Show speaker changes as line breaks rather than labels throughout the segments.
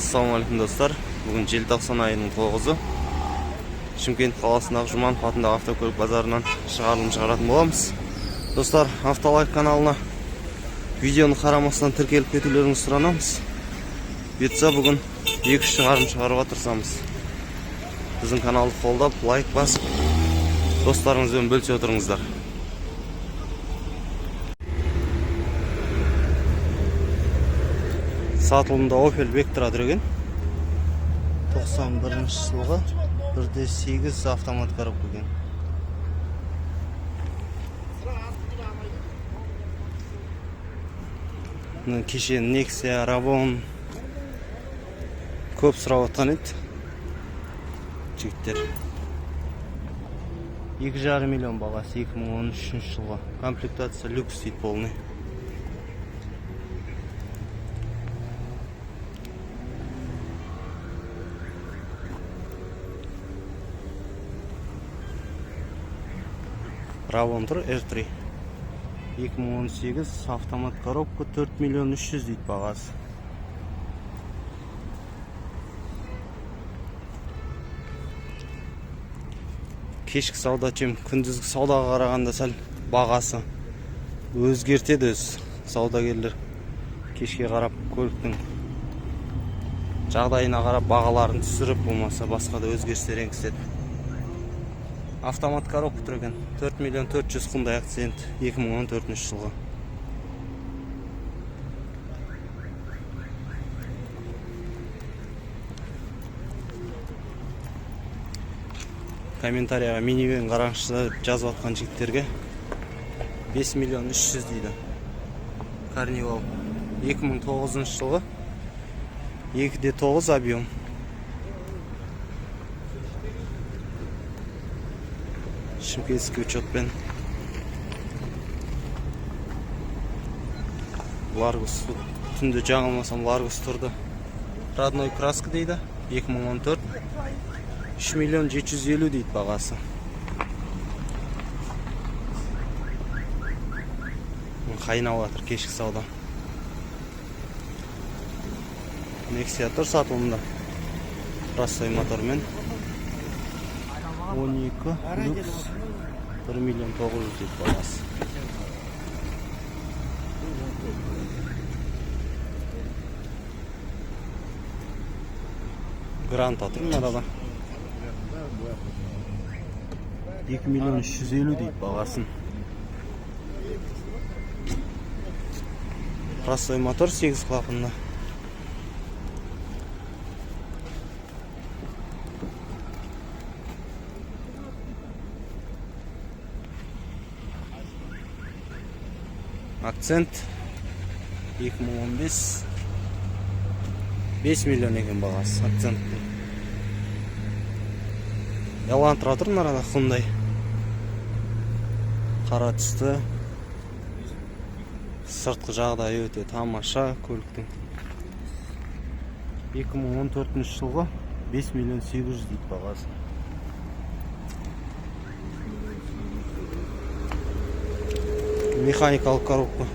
Ассалаумалейкум достар. Бүгін желтоқсан айының 9-ы. Шымкент қаласындағы Жұманов атындағы автокөлік базарынан шығарылым шығаратын боламыз. Достар, Автолайк каналына видеоны қарамастан тіркеліп кетулеріңізді сұранамыз. Бұйыртса бүгін 2 шығарылым шығаруға тырысамыз. Біздің каналды қолдап, лайк басып, достарыңызбен бөлісе отырыңыздар. Сатылымда Opel Vectra тұрген 91 жылғы 1.8 автомат коробка екен. Кеше Nexia, Ravon көп сұрап отқан еді жігіттер. 2,5 миллион бағасы 2013 жылғы. Комплектация люкс дейді, полный. Ravon тұр, R3 2018 автомат коробка 4 миллион 300 дейді бағасы. Кешкі сауда чем күндізгі саудаға қарағанда сәл бағасы өзгертеді өз саудагерлер. Кешке қарап көліктің жағдайына қарап бағаларын түсіріп, болмаса басқа да өзгерістер енгізеді. Автомат коробка тұр екен 4 миллион 400 құндай акцент 2014 жылғы. Комментарияға минивэн қараңызшы жазып атқан жігіттерге 5 миллион 300 дейді. Carnival 2009 жылғы 2.9 объем. Шымкентский учетпен Ларгус, түнде жаңылмасам Ларгус тұрды. Родной краска дейді, 2014 3 миллион 750 дейді бағасы. Қайнап жатыр кешкі сауда. Nexia тұр сатылымда. Простой мотормен 12 люкс 1 миллион 900 дейді бағасы. Гранта тұр мынада. 2 миллион 350 дейді бағасын. Простой мотор 8 клапанды. Акцент 2015 5 миллион екен бағасы акцент. Ялантра тұр нарада құндай. Қара түсті. Сыртқы жағдайы өте тамаша көліктің. 2014 жылғы 5 миллион 800 дейді бағасы. Механикалық коробка.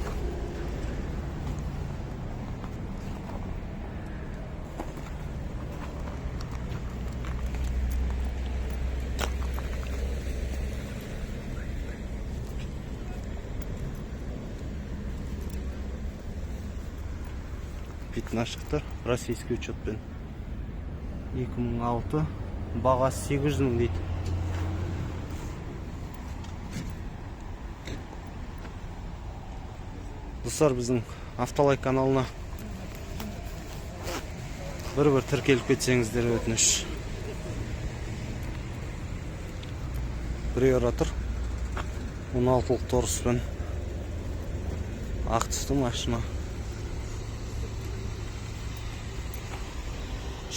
Пятнашықтар, российский учетпен 2006 бағасы 800 мың дейді. Достар, біздің Автолайк каналына бір-бір тіркеліп кетсеңіздер өтініш. Біреу тұр 16-лық торыспен ақ түсті машина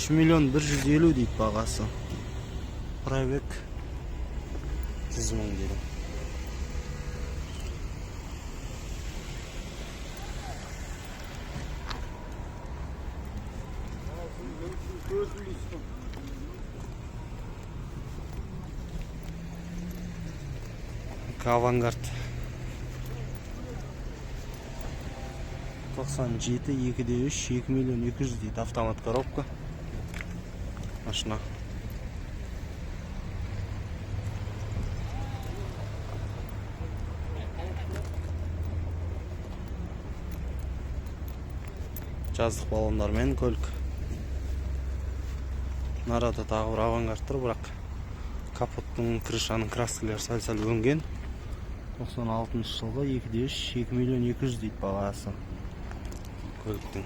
3 миллион 150 дейді бағасы. Пробег 100 мың дейді. Авангард 97 2D3 2 миллион 200 дейді, автомат коробка машина. Жаздық баллондармен көлік. Нарада тағы бір авангард тұр, бірақ капоттың, крышаның краскілері сәл-сәл өнген. 96 жылғы 2D3 2 миллион 200 дейді бағасы көліктің.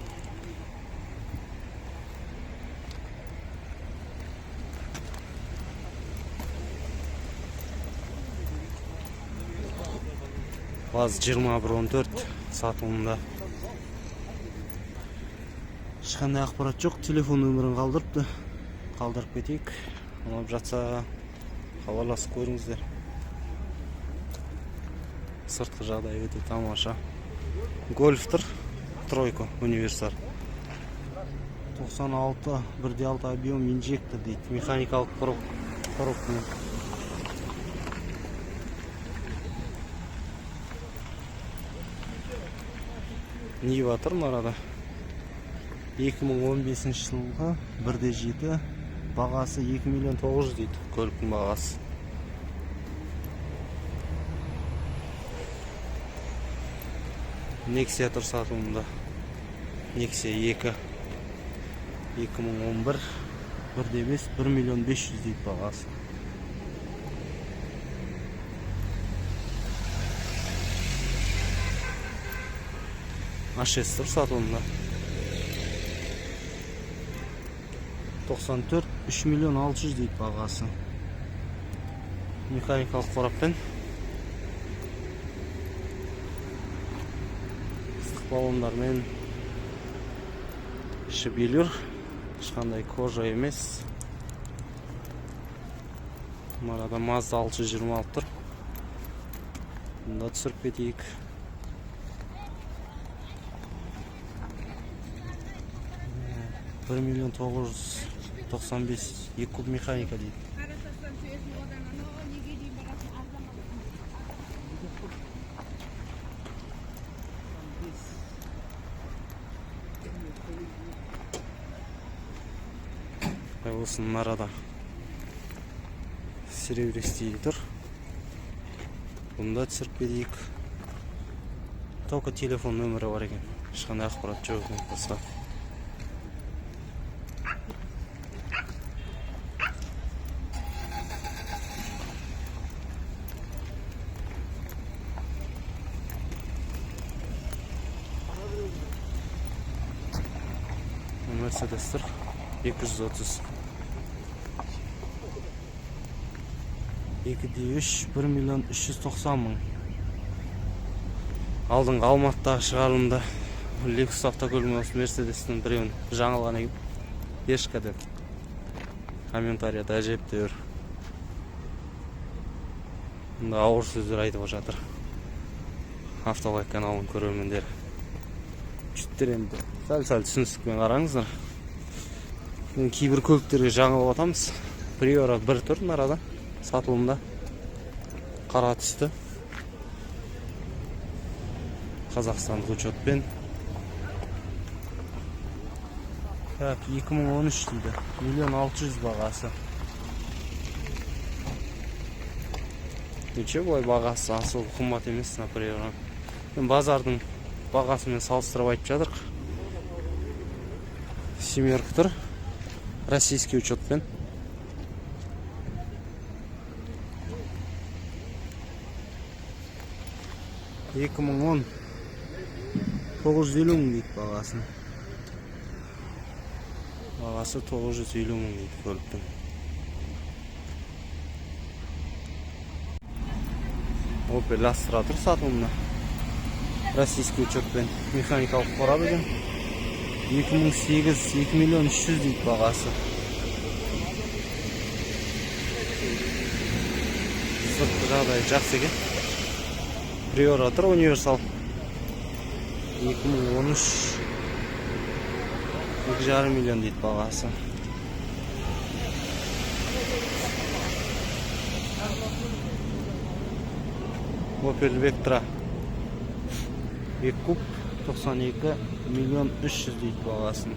ВАЗ 2114 сатылымда. Ешқандай ақпарат жоқ, телефон нөмірін қалдырып кетейік. Ұнап жатса хабарласып көріңіздер. Сыртқы жағдай өте тамаша. Гольф тұр, тройка, универсал. 96 1.6 объем инжектор дейді, механикалық коробка. Нива тұр нарада. 2015 жылғы 1.7, бағасы 2 миллион 900 дейді, көліктің бағасы. Nexia тұр сатылымда. Nexia 2 2011 1.5 1 миллион 500 дейді бағасы. А6 тұр сатылымда. 94 3 миллион 600 дейді бағасы. Механикалық қораппен. Ыстық баллондармен. Іші белюр. Ешқандай кожа емес. Марада Mazda 626 тұр. Бұнда түсіріп кетейік. 1 миллион 995 2 куб механика дейді. Осының нарада серебристей тұр. Бұнда түсіріп кетейік. Только телефон нөмірі бар екен. Ешқандай ақпарат жоқ екен басқа. Mercedes тұр 230 2D3 1 миллион 390 мың. Алдыңғы Алматыдағы шығарылымда Lexus автокөлігінің осы Mercedes'тің біреуін жаңалған ешқандай комментарияда әжептәуір ауыр сөздер айтып жатыр Автолайк каналының көрермендері. Жүттер енді сәл-сәл түсіністікпен қараңыздар. Кейбір көліктерге жаңылып атамыз. Приора 1 тұр нарада сатылымда. Қара түсті. Қазақстандық учетпен. 2013 дейді. 1 миллион 600 бағасы. Неше бұлай бағасы асыл қымбат емес на Приора. Базардың бағасымен салыстырып айтып жатырық. Семерка тұр. Российский учетпен. Екі мың 10 950 мың дейді бағасын. Бағасы 950 мың дейді көліктің. Opel Astra тұр сатылымда. Российский учетпен механикалық қорап екен. 2008 2 миллион 300 дейді бағасы. Сыртқы жағдайы жақсы екен. Приора тұр универсал. 2013 2,5 миллион дейді бағасы. Opel Vectra 2 куб 92 миллион 300 дейді бағасын.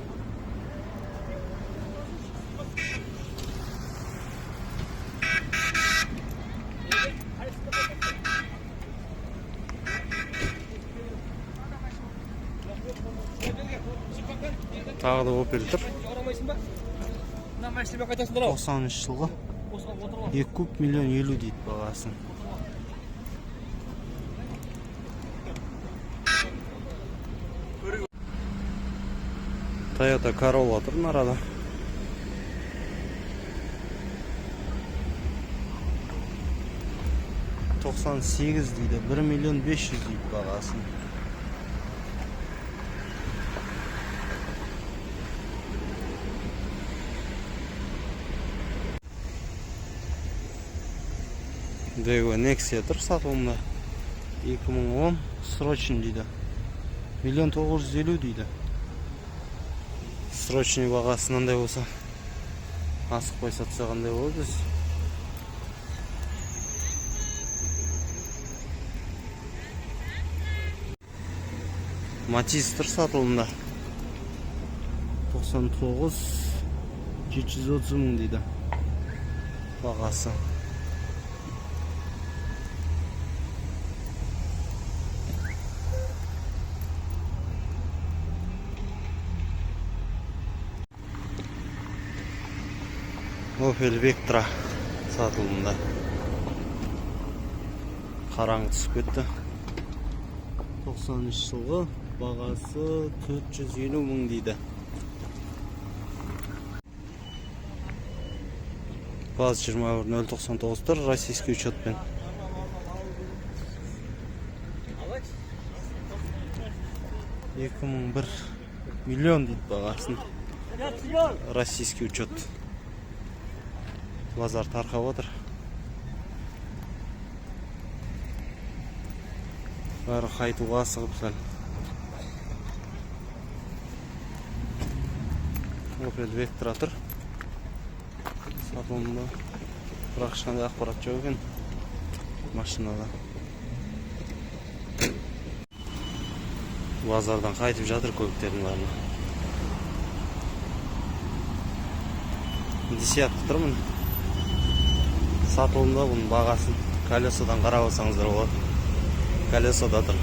Тағы да Opel тұр. 93 жылғы 2 куб миллион 50 дейді бағасын. Toyota Corolla тұр нарада. %98 дейді, 1 миллион 500 дейді бағасын. Дего Nexia тұр сатылымда. 2010 срочный дейді. 1 950 дейді. Срочный бағасынандай болса, асықпай сатса қандай болады біз. Matiz тұр сатылымда. 99 730 мың дейді бағасы. Opel Vectra сатылымда. Қараңғы түсіп кетті. 93 жылғы бағасы 450 мың дейді. ВАЗ 21099 тұр, российский учетпен. 2001 миллион дейді бағасын. Российский учет. Базар тарқап отыр. Бәрі қайтуға асығып сәл. Opel Vectra тұр сатылымда. Бірақ ешқандай ақпарат жоқ екен машинада. Базардан қайтып жатыр көліктердің бәріне. Десятка тұрмын. Сатылымда бұның бағасын колесодан қарап алсаңыздар болады. Колесода тұр.